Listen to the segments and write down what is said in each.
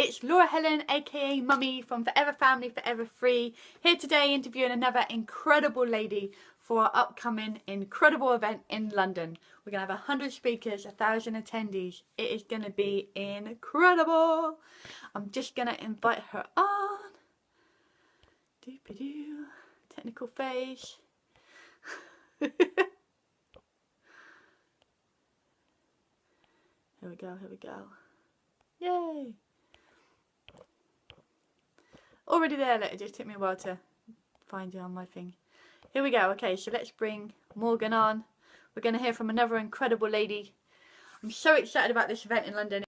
it's Laura Helen, aka Mummy from Forever Family, Forever Free, here today interviewing another incredible lady for our upcoming incredible event in London. We're going to have 100 speakers, 1,000 attendees. It is going to be incredible. I'm just going to invite her on. Doop-a-doo. Technical phase. Here we go, here we go. Yay! Already there, it just took me a while to find you on my thing. Here we go. Okay, so let's bring Morgan on. We're going to hear from another incredible lady. I'm so excited about this event in London.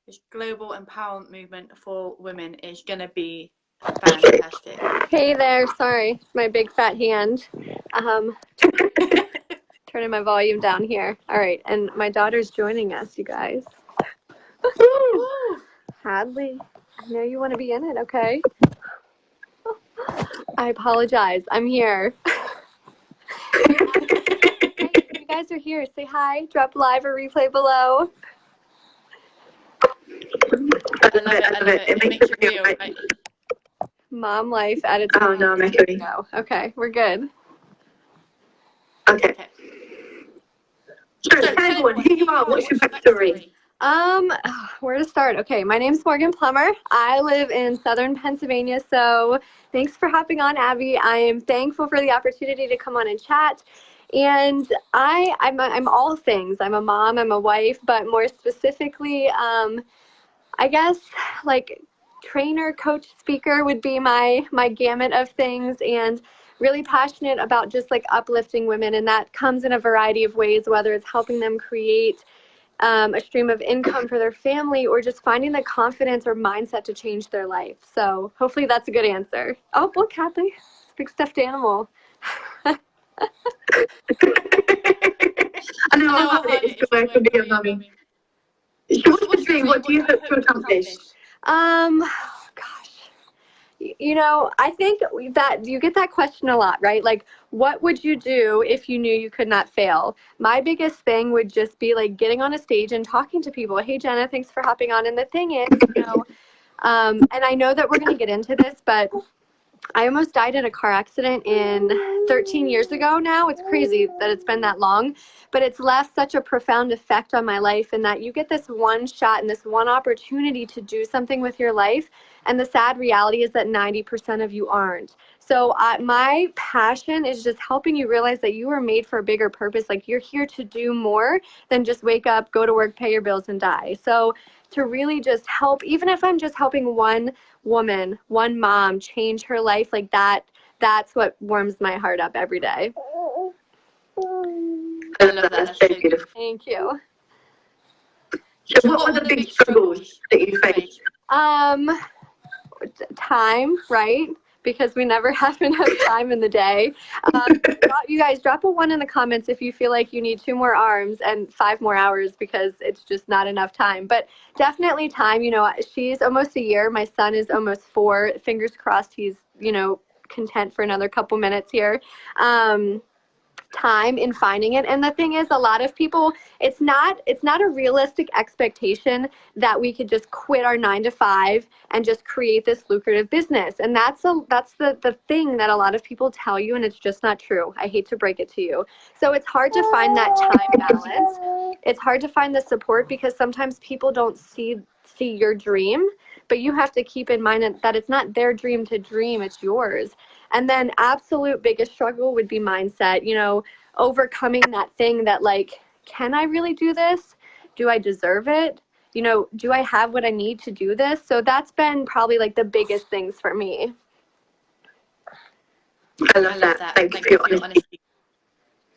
This global empowerment movement for women is going to be fantastic. Hey there, sorry, it's my big fat hand. Turning my volume down here. All right, and my daughter's joining us, you guys. Hadley, I know you want to be in it, okay? I apologize, I'm here. You guys are here, say hi, drop live or replay below. I love it. It makes it real, right? Mom life at its Oh, no, I'm okay. No. Okay, we're good. Okay. So tell everyone who you are, what's your backstory? Where to start? Okay, my name's Morgan Plummer. I live in southern Pennsylvania, so thanks for hopping on, Abby. I am thankful for the opportunity to come on and chat. And I'm all things. I'm a mom, I'm a wife, but more specifically, I guess like trainer, coach, speaker would be my gamut of things, and really passionate about just like uplifting women, and that comes in a variety of ways, whether it's helping them create a stream of income for their family or just finding the confidence or mindset to change their life. So hopefully that's a good answer. Oh, look, Kathy, big stuffed animal. I know, I love it. It's the way to be a mummy. So what's your dream? What do you hope to accomplish? You know, I think that you get that question a lot, right? Like, what would you do if you knew you could not fail? My biggest thing would just be like getting on a stage and talking to people. Hey, Jenna, thanks for hopping on. And the thing is, you know, and I know that we're going to get into this, but I almost died in a car accident 13 years ago now. It's crazy that it's been that long, but it's left such a profound effect on my life, in that you get this one shot and this one opportunity to do something with your life. And the sad reality is that 90% of you aren't. So my passion is just helping you realize that you were made for a bigger purpose. Like, you're here to do more than just wake up, go to work, pay your bills, and die. So to really just help, even if I'm just helping one woman, one mom change her life, like that's what warms my heart up every day. I love that. That's so beautiful. Thank you. So what were the big struggles that you faced? Time, right? Because we never have enough time in the day. You guys drop a 1 in the comments if you feel like you need 2 more arms and 5 more hours, because it's just not enough time. But definitely time. You know, she's almost a year. My son is almost 4. Fingers crossed he's, you know, content for another couple minutes here. Time in finding it. And the thing is, a lot of people, it's not a realistic expectation that we could just quit our 9 to 5 and just create this lucrative business. And that's the thing that a lot of people tell you, and it's just not true. I hate to break it to you. So it's hard to find that time balance. It's hard to find the support, because sometimes people don't see your dream, but you have to keep in mind that it's not their dream to dream, it's yours. And then absolute biggest struggle would be mindset, you know, overcoming that thing that, like, can I really do this? Do I deserve it? You know, do I have what I need to do this? So that's been probably like the biggest things for me. I love that. Thank you for your honesty.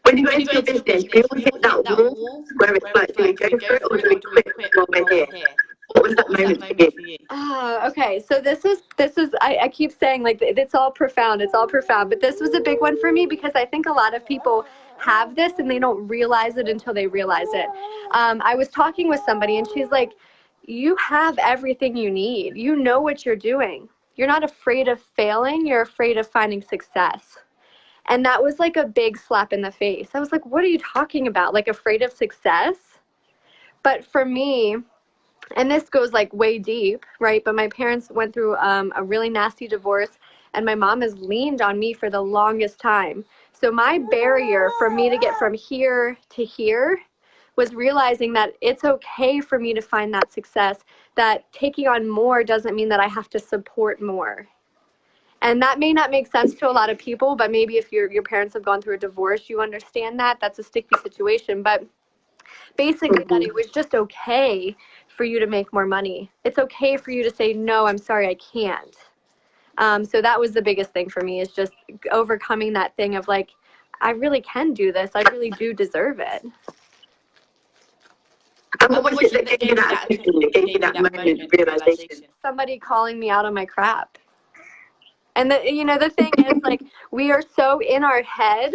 When you go into your business, do you always hit that wall where it's like, do we go for it or do we quit while we're here? What was that moment for you? Okay, so this is I keep saying, like, it's all profound, but this was a big one for me, because I think a lot of people have this and they don't realize it until they realize it. I was talking with somebody and she's like, you have everything you need. You know what you're doing. You're not afraid of failing. You're afraid of finding success. And that was like a big slap in the face. I was like, what are you talking about? Like, afraid of success? But for me, and this goes like way deep, right? But my parents went through a really nasty divorce, and my mom has leaned on me for the longest time. So my barrier for me to get from here to here was realizing that it's okay for me to find that success, that taking on more doesn't mean that I have to support more. And that may not make sense to a lot of people, but maybe if your parents have gone through a divorce, you understand that. That's a sticky situation. But basically that it was just okay for you to make more money. It's okay for you to say, no, I'm sorry, I can't. So that was the biggest thing for me, is just overcoming that thing of like, I really can do this. I really do deserve it. And what was it that gave you that epiphany, that gave you that moment of realization? Somebody calling me out on my crap. And the thing is, like, we are so in our head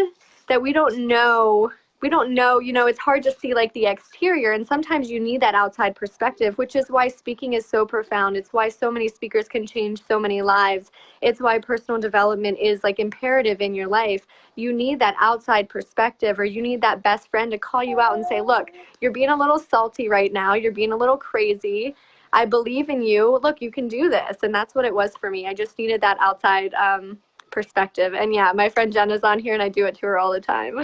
that we don't know, it's hard to see like the exterior, and sometimes you need that outside perspective, which is why speaking is so profound. It's why so many speakers can change so many lives. It's why personal development is like imperative in your life. You need that outside perspective, or you need that best friend to call you out and say, look, you're being a little salty right now. You're being a little crazy. I believe in you. Look, you can do this. And that's what it was for me. I just needed that outside perspective. And yeah, my friend Jenna's on here, and I do it to her all the time.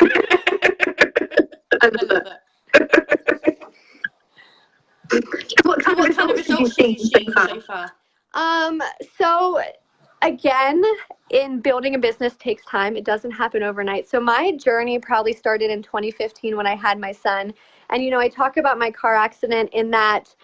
I love it. What kind of results have you seen so far? So again, in building a business takes time. It doesn't happen overnight. So my journey probably started in 2015 when I had my son. And, I talk about my car accident in that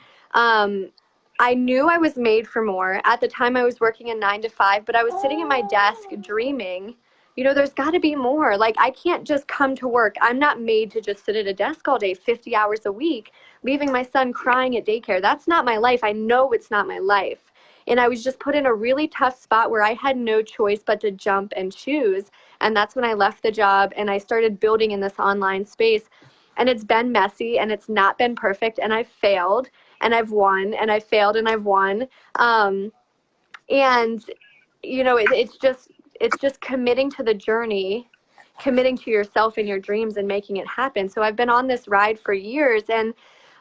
I knew I was made for more. At the time, I was working a 9 to 5, but I was sitting at my desk dreaming, there's got to be more. Like, I can't just come to work. I'm not made to just sit at a desk all day, 50 hours a week, leaving my son crying at daycare. That's not my life. I know it's not my life. And I was just put in a really tough spot where I had no choice but to jump and choose. And that's when I left the job and I started building in this online space. And it's been messy and it's not been perfect. And I've failed and I've won, and I failed and I've won. It's just committing to the journey, committing to yourself and your dreams and making it happen. So I've been on this ride for years. And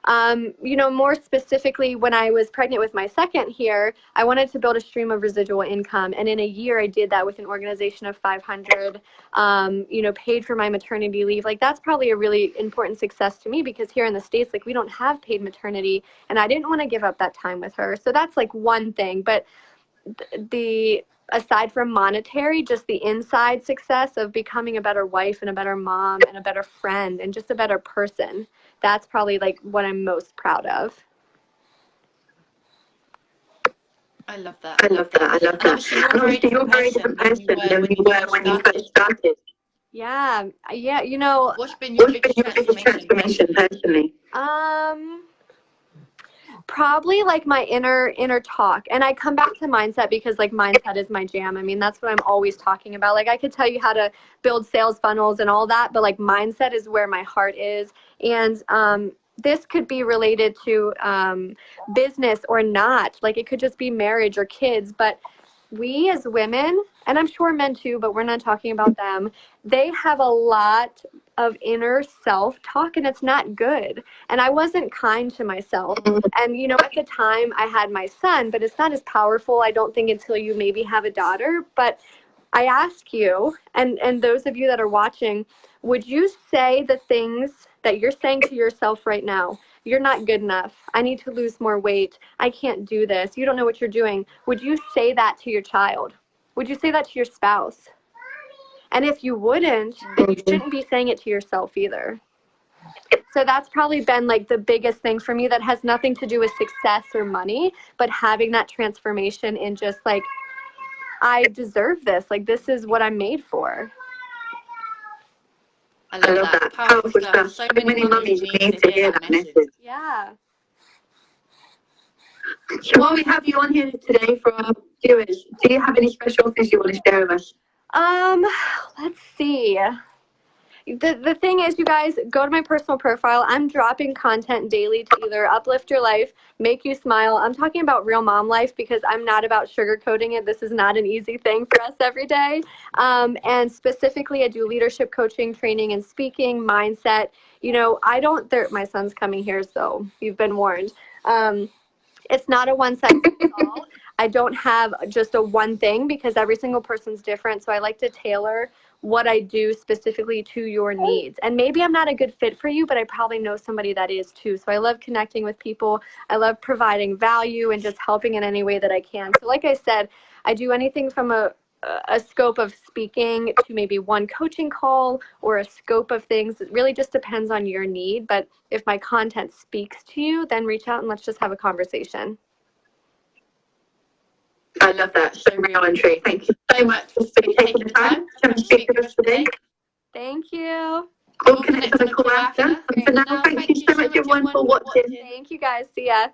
more specifically, when I was pregnant with my second here, I wanted to build a stream of residual income. And in a year, I did that with an organization of 500, paid for my maternity leave. Like, that's probably a really important success to me, because here in the States, like, we don't have paid maternity, and I didn't want to give up that time with her. So that's like one thing. But aside from monetary, just the inside success of becoming a better wife and a better mom and a better friend and just a better person. That's probably like what I'm most proud of. I love that. And obviously you're a very different person than you were when you first started. Yeah. What's been your biggest transformation personally? Probably like my inner talk. And I come back to mindset because like mindset is my jam. I mean, that's what I'm always talking about. Like, I could tell you how to build sales funnels and all that, but like mindset is where my heart is. And this could be related to business or not. Like, it could just be marriage or kids. But we as women, and I'm sure men too, but we're not talking about them, they have a lot of inner self-talk, and it's not good. And I wasn't kind to myself. And, at the time I had my son, but it's not as powerful, I don't think, until you maybe have a daughter. But I ask you, and those of you that are watching, would you say the things that you're saying to yourself right now? You're not good enough. I need to lose more weight. I can't do this. You don't know what you're doing. Would you say that to your child? Would you say that to your spouse? And if you wouldn't, then you shouldn't be saying it to yourself either. So that's probably been like the biggest thing for me, that has nothing to do with success or money, but having that transformation in just like, I deserve this. Like, this is what I'm made for. I love that. Powerful stuff. So many mummies need to hear that message. Yeah. So while we have you on here today for our viewers, do you have any special offers you want to share with us? Let's see. The thing is, you guys, go to my personal profile. I'm dropping content daily to either uplift your life, make you smile. I'm talking about real mom life, because I'm not about sugarcoating it. This is not an easy thing for us every day. And specifically, I do leadership coaching, training, and speaking, mindset. My son's coming here, so you've been warned. It's not a one size fits all. I don't have just a one thing because every single person's different. So I like to tailor what I do specifically to your needs. And maybe I'm not a good fit for you, but I probably know somebody that is too. So I love connecting with people. I love providing value and just helping in any way that I can. So like I said, I do anything from a scope of speaking to maybe one coaching call or a scope of things. It really just depends on your need. But if my content speaks to you, then reach out and let's just have a conversation. I love that. So real and true. Thank you so much for taking the time to come and speak with us today. Thank you. We'll connect on a call after. And for now, thank you so much everyone for watching. Thank you guys. See ya.